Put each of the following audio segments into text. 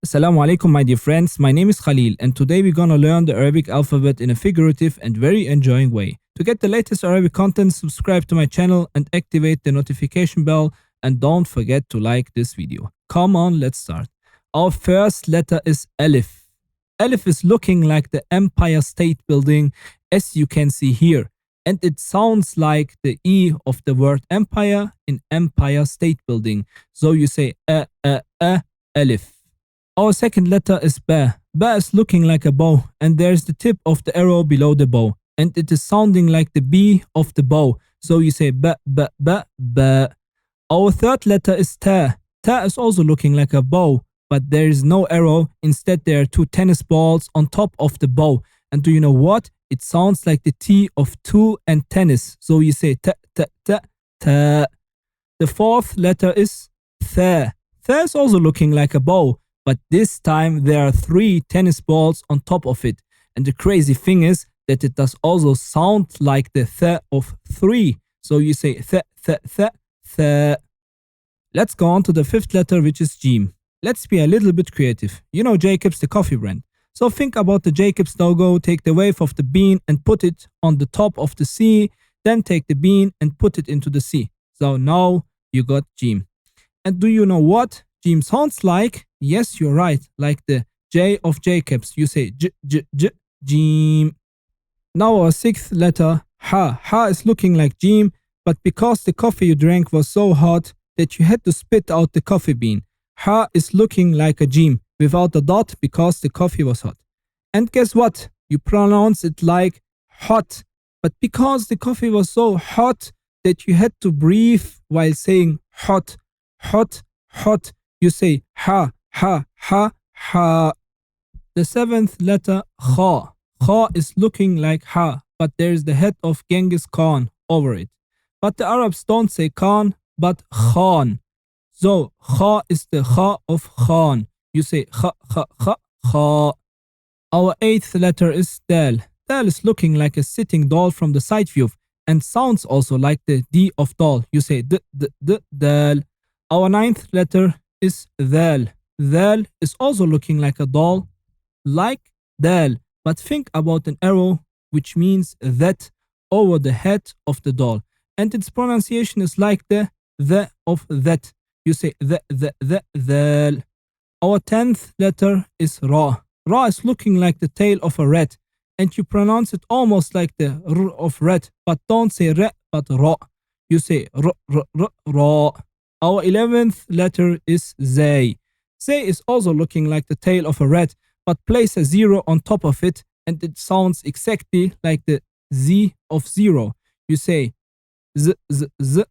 Assalamu alaikum, my dear friends. My name is Khalil, and today we're gonna learn the Arabic alphabet in a figurative and very enjoying way. To get the latest Arabic content, subscribe to my channel and activate the notification bell, and don't forget to like this video. Come on, let's start. Our first letter is Alif. Alif is looking like the Empire State Building, as you can see here, and it sounds like the E of the word empire in Empire State Building. So you say Alif. Our second letter is Ba. Ba is looking like a bow, and there's the tip of the arrow below the bow, and it is sounding like the B of the bow. So you say ba, ba, ba, ba. Our third letter is Ta. Ta is also looking like a bow, but there is no arrow. Instead, there are two tennis balls on top of the bow. And do you know what? It sounds like the T of two and tennis. So you say ta, ta, ta, ta. The fourth letter is Tha. Tha is also looking like a bow, but this time there are three tennis balls on top of it. And the crazy thing is that it does also sound like the th of three. So you say th, th, th, th. Let's go on to the fifth letter, which is Jim. Let's be a little bit creative. You know Jacobs, the coffee brand. So think about the Jacobs logo, take the wave of the bean and put it on the top of the C, then take the bean and put it into the C. So now you got Jim. And do you know what Jim sounds like? Yes, you're right, like the J of Jacobs. You say J, J, J, Jim. Now our sixth letter, Ha. Ha is looking like Jim, but because the coffee you drank was so hot that you had to spit out the coffee bean. Ha is looking like a Jim without a dot because the coffee was hot. And guess what? You pronounce it like hot, but because the coffee was so hot that you had to breathe while saying hot, hot, hot, you say ha, ha, ha, ha. The seventh letter, Kha. Kha is looking like ha, but there is the head of Genghis Khan over it. But the Arabs don't say Khan, but Khan. So Kha is the Kha of Khan. You say Kha, Kha, Kha, Kha. Our eighth letter is Dal. Dal is looking like a sitting doll from the side view and sounds also like the D of doll. You say D, D, D, Dal. Our ninth letter is Dal. Dal is also looking like a doll, like Dal, but think about an arrow which means that over the head of the doll, and its pronunciation is like the of that. You say the Dal. Our 10th letter is Ra. Ra is looking like the tail of a rat, and you pronounce it almost like the R of rat, but don't say Ra, but Ra. You say R, R, R, Ra. Our 11th letter is Zay. Zay is also looking like the tail of a rat, but place a zero on top of it, and it sounds exactly like the Z of zero. You say Z, Z, Z,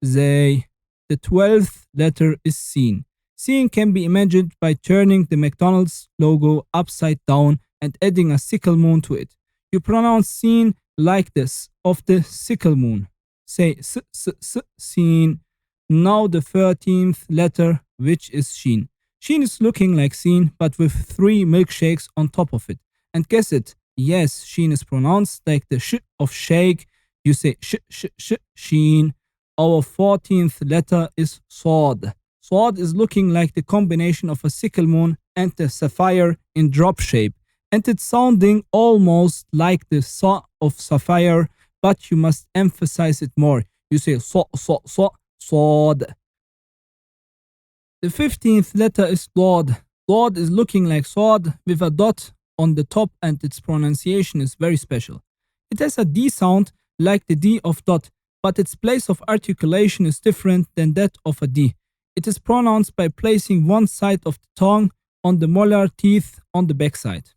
Zay. The 12th letter is Sin. Sin can be imagined by turning the McDonald's logo upside down and adding a sickle moon to it. You pronounce Sin like this, of the sickle moon. Say S, S, S, Sin. Now the 13th letter, which is Sheen. Sheen is looking like Sin, but with three milkshakes on top of it. And guess it, yes, Sheen is pronounced like the sh of shake. You say sh, sh, sh, Sheen. Our 14th letter is Swad. Swad is looking like the combination of a sickle moon and the sapphire in drop shape. And it's sounding almost like the Sa of sapphire, but you must emphasize it more. You say so, so, so. Swad. The 15th letter is Dod. Dod is looking like sword with a dot on the top, and its pronunciation is very special. It has a D sound like the D of dot, but its place of articulation is different than that of a D. It is pronounced by placing one side of the tongue on the molar teeth on the backside.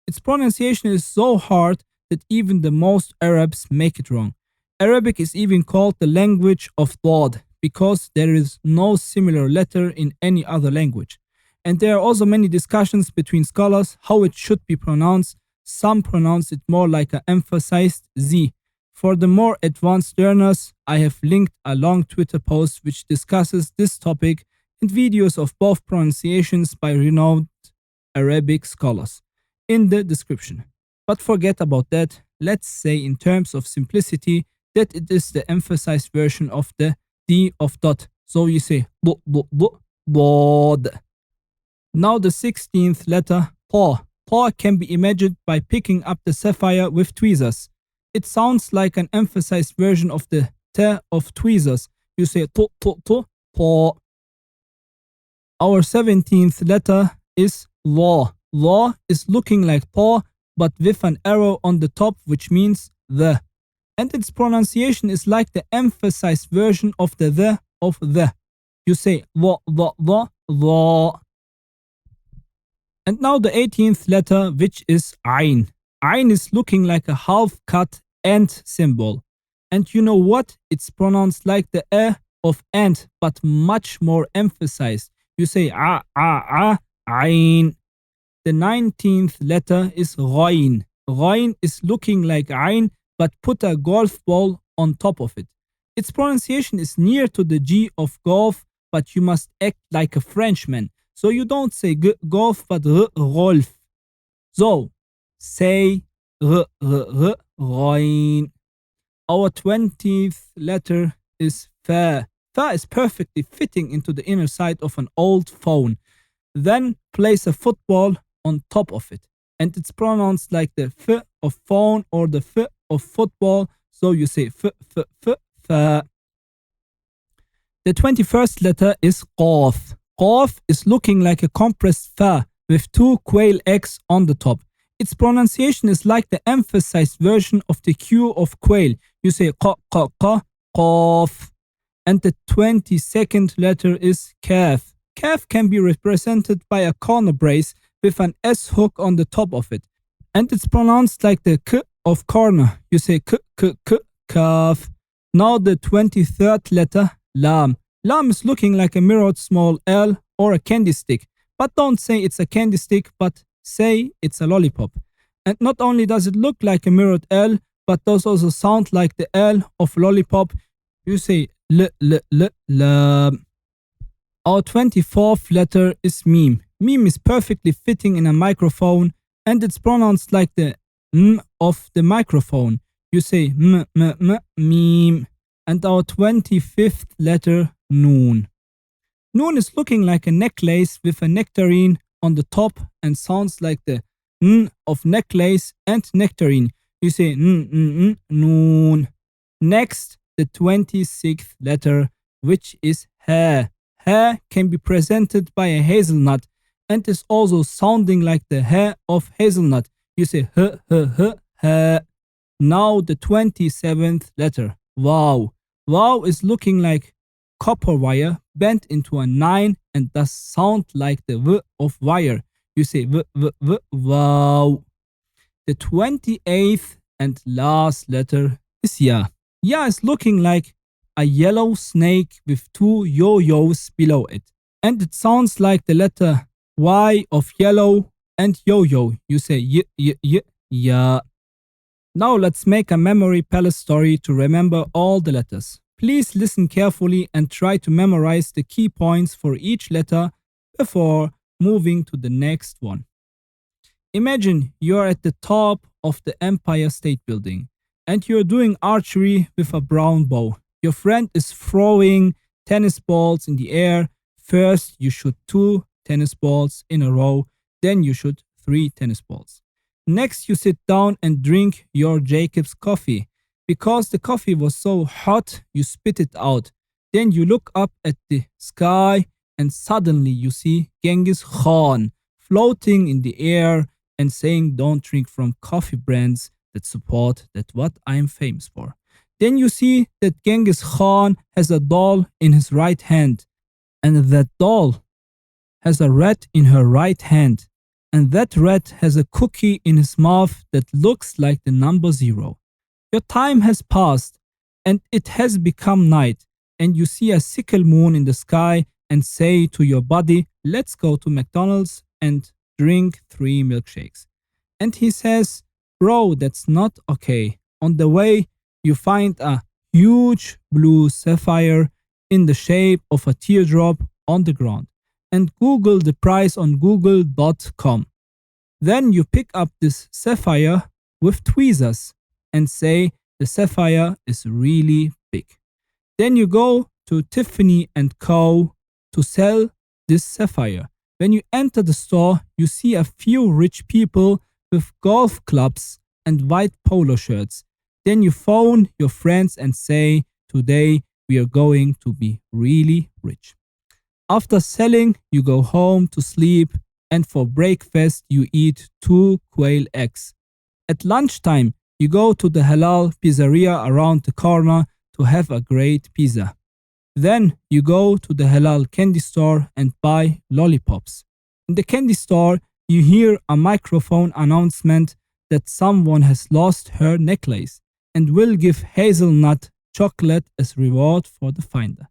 Its pronunciation is so hard that even the most Arabs make it wrong. Arabic is even called the language of Dod because there is no similar letter in any other language. And there are also many discussions between scholars how it should be pronounced. Some pronounce it more like an emphasized Z. For the more advanced learners, I have linked a long Twitter post which discusses this topic and videos of both pronunciations by renowned Arabic scholars in the description. But forget about that. Let's say in terms of simplicity that it is the emphasized version of the D of dot. So you say bod. Now the 16th letter, paw. Paw can be imagined by picking up the sapphire with tweezers. It sounds like an emphasized version of the t of tweezers. You say to, paw. Our 17th letter is law. Law is looking like paw but with an arrow on the top, which means the. And its pronunciation is like the emphasized version of the of the. You say law. And now the 18th letter, which is ayn. Ayn is looking like a half-cut ant symbol. And you know what? It's pronounced like the of ant, but much more emphasized. You say ayn. The 19th letter is ghayn. Ghayn is looking like ayn, but put a golf ball on top of it. Its pronunciation is near to the G of golf, but you must act like a Frenchman. So you don't say golf, but golf. So, say ghayn. Our 20th letter is fa. Fa is perfectly fitting into the inner side of an old phone. Then place a football on top of it. And it's pronounced like the f of phone or the f of football. So you say fa. The 21st letter is qaf. Qaf is looking like a compressed fa with two quail eggs on the top. Its pronunciation is like the emphasized version of the Q of quail. You say qaf. And the 22nd letter is kaf. Kaf can be represented by a corner brace with an S hook on the top of it. And it's pronounced like the K of corner. You say kaf. Now the 23rd letter, lam. Lam is looking like a mirrored small L or a candy stick. But don't say it's a candy stick, but say it's a lollipop. And not only does it look like a mirrored L, but does also sound like the L of lollipop. You say lam. Our 24th letter is meme. Meme is perfectly fitting in a microphone and it's pronounced like the M of the microphone. You say meme. And our 25th letter, noon. Noon is looking like a necklace with a nectarine on the top and sounds like the N of necklace and nectarine. You say noon. Next, the 26th letter, which is ha. Ha can be presented by a hazelnut and is also sounding like the ha of hazelnut. You say ha. Now the 27th letter, wow. Wow is looking like copper wire bent into a 9 and does sound like the v of wire. You say wow. The 28th and last letter is ya. Ya is looking like a yellow snake with two yo-yos below it. And it sounds like the letter Y of yellow and yo-yo. You say ya. Now let's make a memory palace story to remember all the letters. Please listen carefully and try to memorize the key points for each letter before moving to the next one. Imagine you're at the top of the Empire State Building and you're doing archery with a brown bow. Your friend is throwing tennis balls in the air. First, you shoot 2 tennis balls in a row. Then you shoot 3 tennis balls. Next, you sit down and drink your Jacob's coffee. Because the coffee was so hot, you spit it out. Then you look up at the sky and suddenly you see Genghis Khan floating in the air and saying, "Don't drink from coffee brands that support that what I'm famous for." Then you see that Genghis Khan has a doll in his right hand, and that doll has a rat in her right hand, and that rat has a cookie in his mouth that looks like the number 0. Your time has passed, and it has become night, and you see a sickle moon in the sky and say to your body, "Let's go to McDonald's and drink 3 milkshakes." And he says, "Bro, that's not okay." On the way, you find a huge blue sapphire in the shape of a teardrop on the ground and Google the price on google.com. Then you pick up this sapphire with tweezers and say the sapphire is really big. Then you go to Tiffany & Co. to sell this sapphire. When you enter the store, you see a few rich people with golf clubs and white polo shirts. Then you phone your friends and say, "Today we are going to be really rich." After selling, you go home to sleep, and for breakfast, you eat 2 quail eggs. At lunchtime, you go to the halal pizzeria around the corner to have a great pizza. Then you go to the halal candy store and buy lollipops. In the candy store, you hear a microphone announcement that someone has lost her necklace and will give hazelnut chocolate as reward for the finder.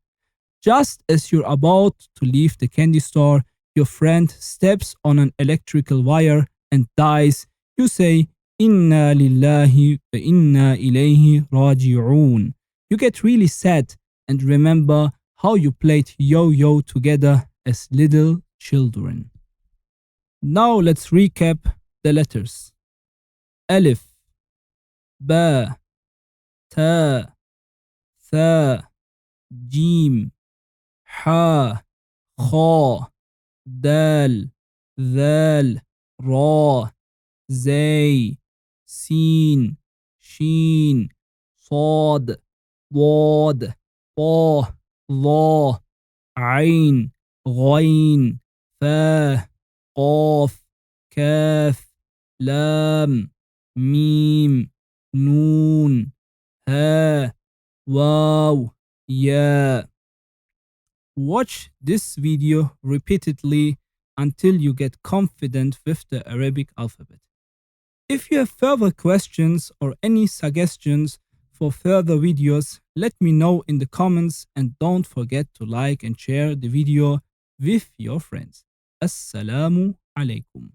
Just as you're about to leave the candy store, your friend steps on an electrical wire and dies. You say, "Innā lillāhi wa innā ilayhi rāci'ūn." You get really sad and remember how you played yo-yo together as little children. Now let's recap the letters. Alif, Ba, Ta, Tha, Jim, Ha, Kha, Dal, Dhal, Ra, Zay, Sin, Shin, Sad, Wad, طا ظا عين غين فا قاف كاف لام ميم نون ها واو يا. Watch this video repeatedly until you get confident with the Arabic alphabet. If you have further questions or any suggestions for further videos, let me know in the comments and don't forget to like and share the video with your friends. Assalamu alaikum.